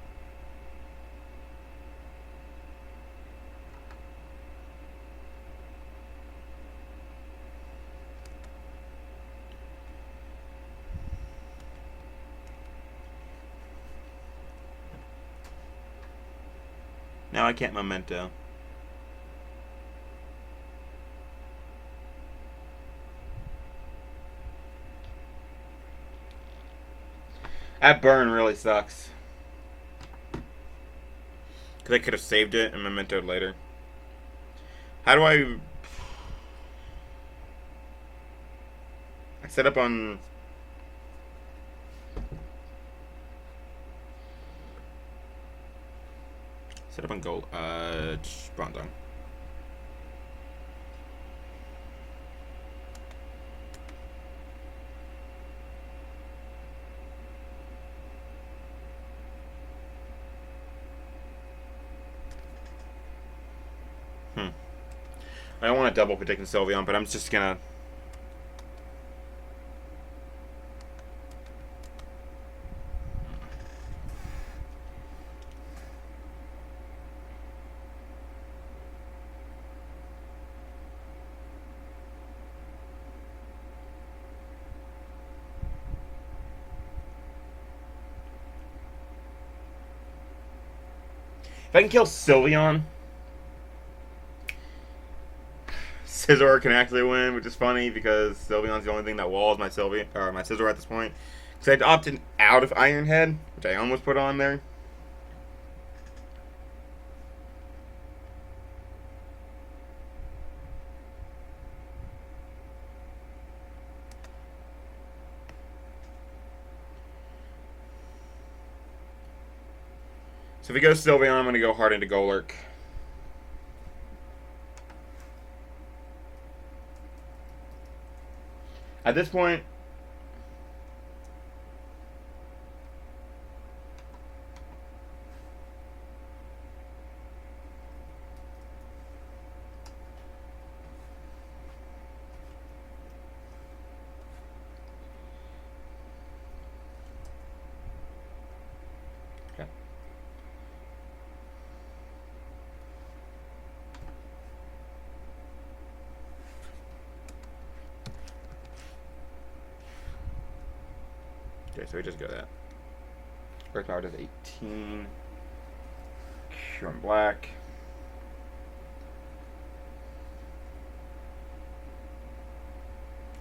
Now I can't memento. That burn really sucks. Because I could have saved it and mementoed later. How do I set up on... Set up on gold. Bronzong. I don't want to double predict Sylveon, but I'm just gonna. If I can kill Sylveon, Scizor can actually win, which is funny because Sylveon's the only thing that walls my Sylveon or my Scizor at this point. Because I'd opted out of Iron Head, which I almost put on there. So if he goes Sylveon, I'm going to go hard into Golurk. At this point, okay. Okay, so we just go that. Earth Power does 18. Pure and black.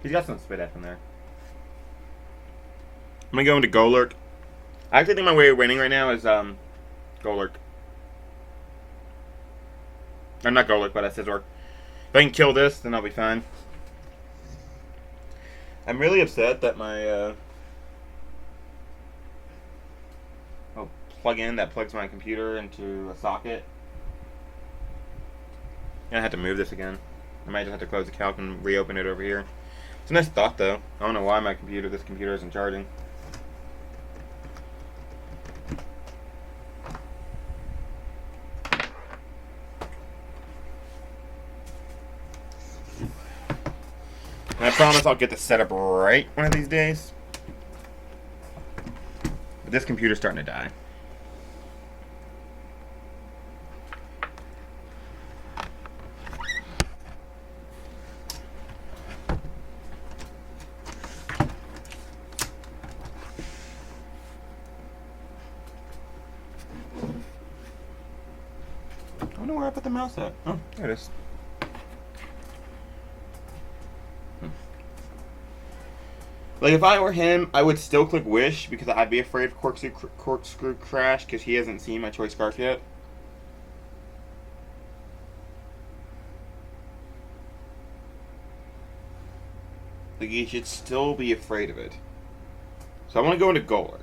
He's got some spit F in there. I'm gonna go into Golurk. I actually think my way of winning right now is Golurk. Or not Golurk, but Scizor. If I can kill this, then I'll be fine. I'm really upset that my plug-in that plugs my computer into a socket. I have to move this again. I might just have to close the calc and reopen it over here. It's a nice thought, though. I don't know why this computer isn't charging. And I promise I'll get this set up right one of these days. But this computer's starting to die. I wonder where I put the mouse at. Oh, there it is. Like, if I were him, I would still click Wish because I'd be afraid of Corkscrew Crash because he hasn't seen my Choice Scarf yet. Like, he should still be afraid of it. So I want to go into Golurk.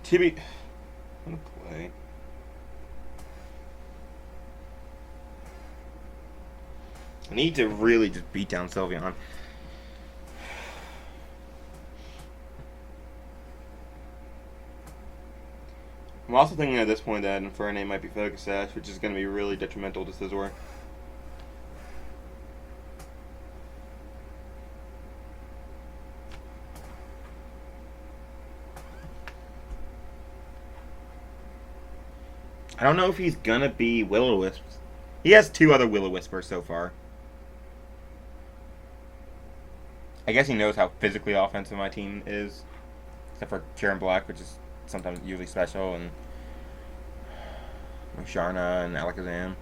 Tibby, I'm gonna play. I need to really just beat down Sylveon. I'm also thinking at this point that Infernape might be Focus Sash, which is going to be really detrimental to Scizor. I don't know if he's gonna be Will-O-Wisps. He has 2 other Will-O-Wispers so far. I guess he knows how physically offensive my team is. Except for Cherrim Black, which is sometimes usually special, and Sharna and Alakazam.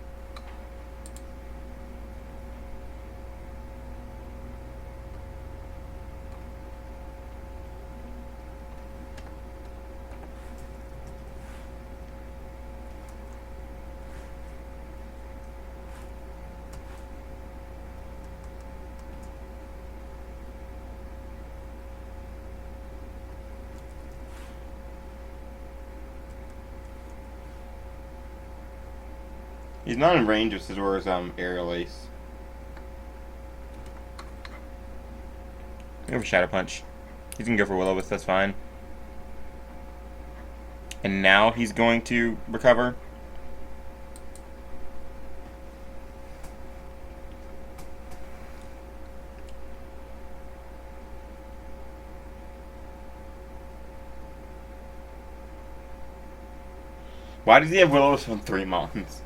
He's not in range of Scizor's aerial ace. Go for Shadow Punch. He's gonna go for Will-O-Wisp, that's fine. And now he's going to recover. Why does he have Will-O-Wisp on 3 Mons?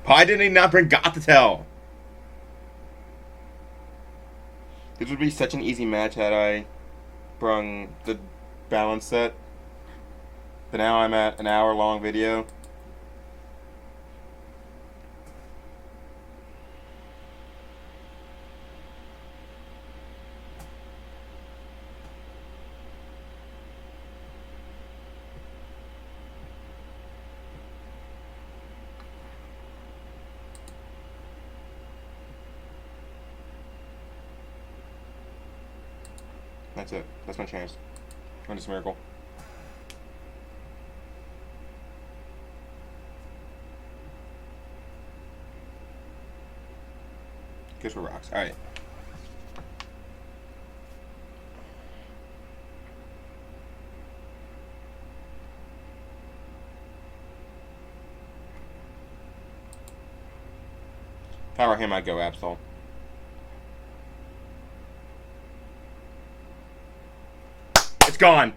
Why didn't he not bring Gothitelle? This would be such an easy match had I brung the balance set. But now I'm at an hour-long video. That's it. That's my chance. On this miracle. Goes for rocks. Alright. If I were him, I'd go Absol. It's gone.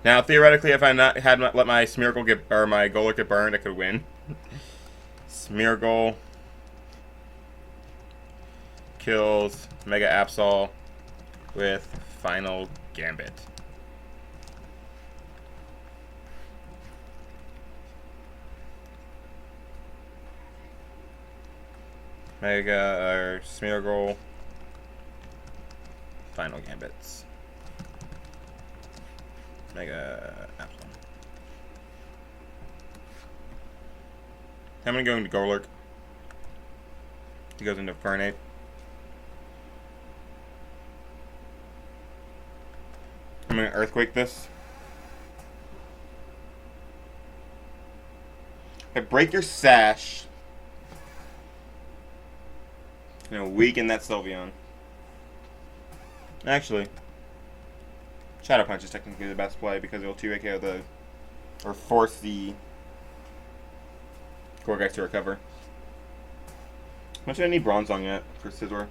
Now, theoretically, if I had let my Smeargle get, or my Golurk get burned, I could win. Smeargle kills Mega Absol with Final Gambit. Mega Smeargle Final Gambits. Mega Absol. I'm gonna go into Golurk. He goes into Fernate. I'm gonna Earthquake this. I break your Sash. You know, weaken that Sylveon. Actually, Shadow Punch is technically the best play because it'll 2 KO the, or force the Cortex to recover. How much do I need Bronzong yet for Scizor?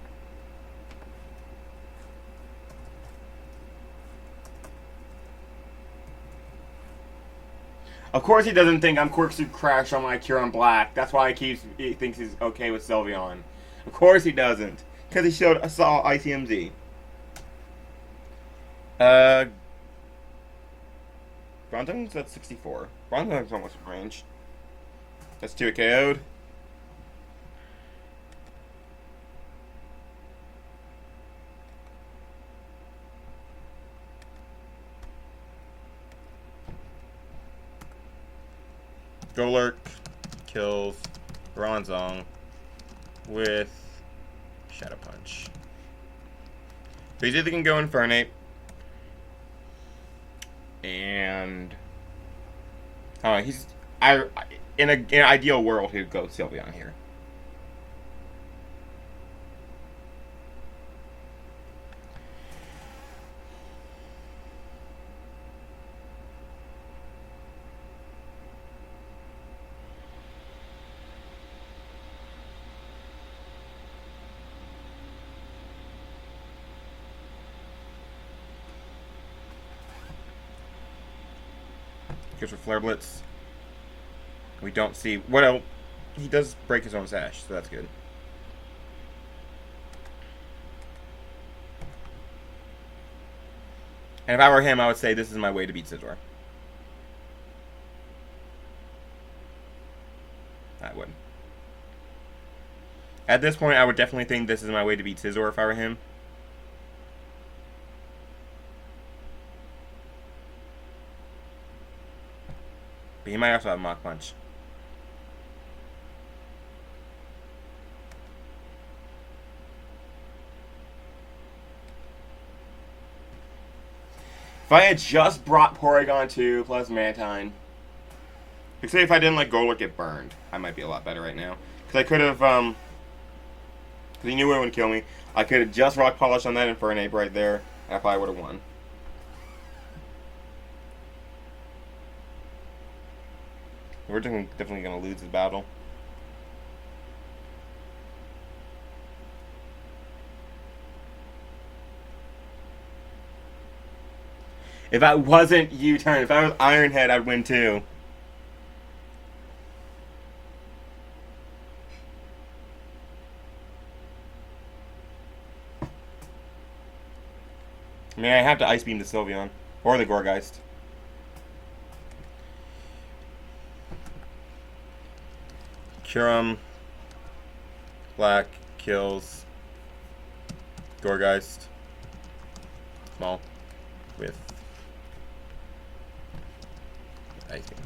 Of course he doesn't think I'm Quirksuit Crash on my Cure on Black. That's why he thinks he's okay with Sylveon. Of course he doesn't. Because he saw ICMZ. Bronzong's at 64. Bronzong's almost in range. That's 2 KO'd. Golurk kills Bronzong with Shadow Punch. So he's either can go Infernape and in an ideal world he'd go Sylveon here. Goes for Flare Blitz. We don't see... Well, he does break his own Sash, so that's good. And if I were him, I would say this is my way to beat Scizor. I would. At this point, I would definitely think this is my way to beat Scizor if I were him. But he might also have Mach Punch. If I had just brought Porygon 2 plus Mantine. Except if I didn't let Golurk get burned, I might be a lot better right now. Because I could have, because he knew it wouldn't kill me. I could have just Rock Polish on that Infernape right there, and I probably would have won. We're definitely going to lose this battle. If I wasn't U-turn, if I was Iron Head, I'd win too. I mean, I have to Ice Beam the Sylveon. Or the Gorgeist. Kyurem. Black. Kills. Gorgeist. Small. With Ice Beam.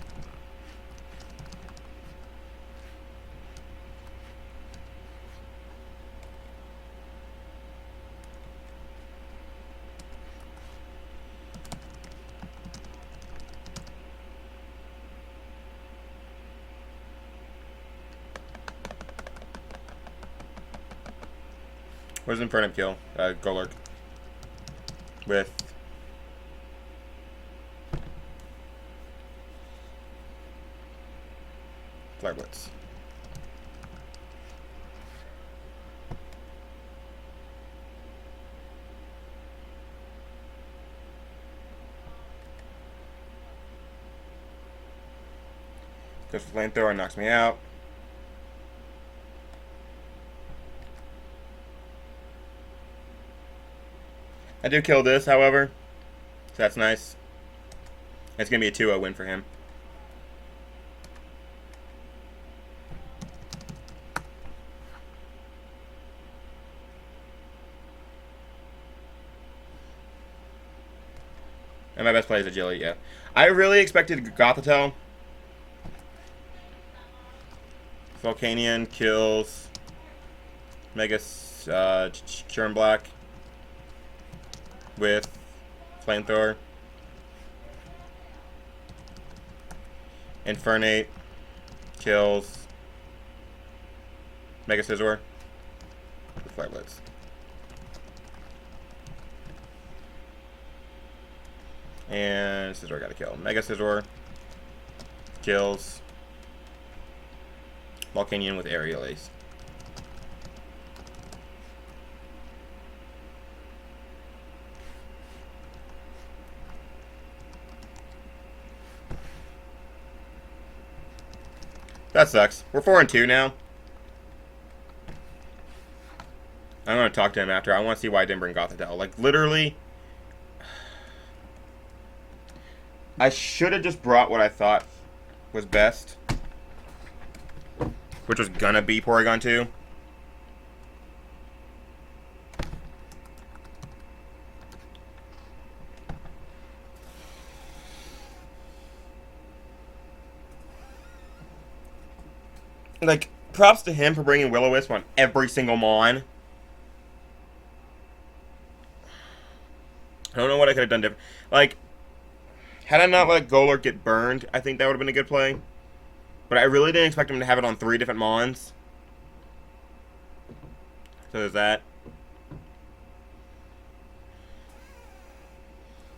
Where's Infernape kill? Golurk. With Flare Blitz. Goes for Flamethrower, knocks me out. I do kill this, however, so that's nice. It's going to be a 2-0 win for him. And my best play is Agility, yeah. I really expected Gothitelle. Volcanion kills Mega Kyurem Black with Flamethrower. Infernape kills Mega Scizor with Flare Blitz. And Scizor got a kill. Mega Scizor kills Volcanion with Aerial Ace. That sucks. We're 4-2 now. I'm going to talk to him after. I want to see why I didn't bring Gothitelle. Like, literally, I should have just brought what I thought was best, which was going to be Porygon 2. Like, props to him for bringing Will-O-Wisp on every single Mon. I don't know what I could have done different. Like, had I not let Golurk get burned, I think that would have been a good play. But I really didn't expect him to have it on 3 different Mons. So there's that.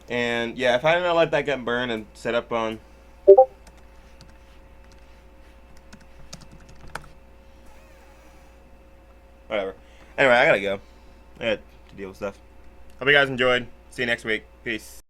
And, yeah, if I had not let that get burned and set up on... Whatever. Anyway, I gotta go. I got to deal with stuff. Hope you guys enjoyed. See you next week. Peace.